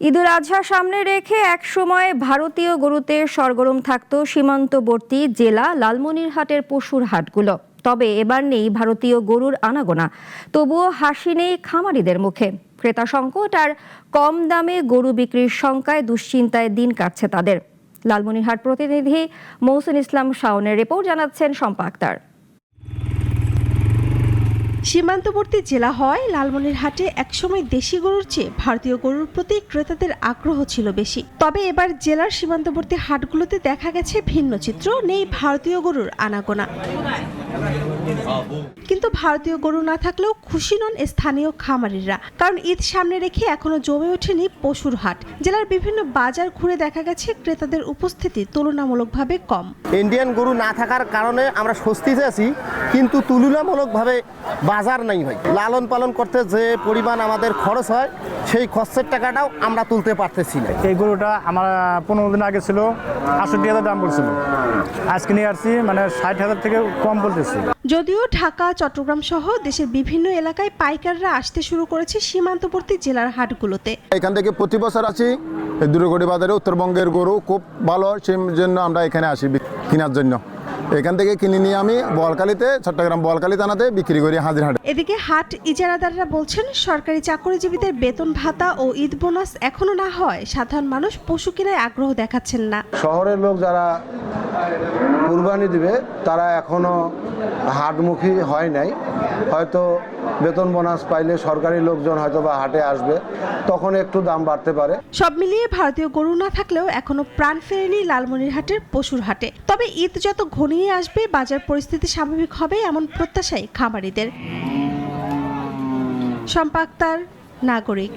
ঈদুল আজহা সামনে রেখে একসময় ভারতীয় গরুতে সরগরম থাকত সীমান্তবর্তী জেলা লালমনিরহাটের পশুর হাটগুলো। তবে এবার নেই ভারতীয় গরুর আনাগোনা। তবুও হাসি নেই খামারিদের মুখে। ক্রেতা সংকট আর কম দামে গরু বিক্রির শঙ্কায় দুশ্চিন্তায় দিন কাটছে তাদের। লালমনিরহাট প্রতিনিধি মৌসুম ইসলাম শাওনের রিপোর্ট, জানাচ্ছেন শম্পা আক্তার। সীমান্তবর্তী জেলা হয় লালমনিরহাটে একসময় দেশি গরুর চেয়ে ভারতীয় গরুর প্রতি ক্রেতাদের আগ্রহ ছিল বেশি। তবে এবার জেলার সীমান্তবর্তী হাটগুলোতে দেখা গেছে ভিন্ন চিত্র, নেই ভারতীয় গরুর আনাগোনা। কিন্তু ভারতীয় গরু না থাকলেও খুশি নন স্থানীয় খামারিরা, কারণ ঈদ সামনে রেখে এখনো জমে ওঠেনি পশুর হাট। জেলার বিভিন্ন বাজার ঘুরে দেখা গেছে ক্রেতাদের উপস্থিতি তুলনামূলকভাবে কম। ইন্ডিয়ান গরু না থাকার কারণে আমরা স্বস্তিতে আছি, কিন্তু তুলনামূলকভাবে বাজার নাই ভাই। লালন পালন করতে যে পরিমাণ আমাদের খরচ হয়, সেই খরচের টাকাটাও আমরা তুলতে পারতেছি না। এই গরুটা আমার 15 দিন আগে ছিল 68,000 দাম পড়ছিল, আজকে নিয়ে আসছি 60,000 থেকে কম বলতেছি। যদিও ঢাকা, চট্টগ্রাম সহ দেশের বিভিন্ন এলাকায় পাইকাররা আসতে শুরু করেছে সীমান্তবর্তী জেলার হাটগুলোতে। এখান থেকে প্রতি বছর আসি দুর্গড়ি বাজারে। উত্তরবঙ্গের গরু খুব ভালো, সেই জন্য আমরা এখানে আসি কেনার জন্য। এখান থেকে কিনে নিয়ে আমি বোয়ালখালীতে, চট্টগ্রাম বোয়ালখালী থানাতে বিক্রি করি হাজিরহাটে। এদিকে হাট ইজারাদাররা বলছেন, সরকারি চাকরিজীবীদের বেতন ভাতা ও ঈদ বোনাস এখনো না হয় সাধারণ মানুষ পশু কেনায় আগ্রহ দেখাচ্ছেন না। শহরের লোক যারা কুরবানি দিবে তারা এখনো হাটমুখী হয় নাই। হয়তো বেতন বোনাস পাইলে সরকারি লোকজন হয়তো বা হাটে আসবে, তখন একটু দাম বাড়তে পারে। সব মিলিয়ে ভারতীয় গরু না থাকলেও এখনো প্রাণ ফেরেনি লালমনিরহাটের পশুর হাটে। তবে ঈদ যত ঘনিয়ে আসবে বাজার পরিস্থিতি স্বাভাবিক হবে, এমন প্রত্যাশাই খামারিদের। শম্পা আক্তার, নাগরিক।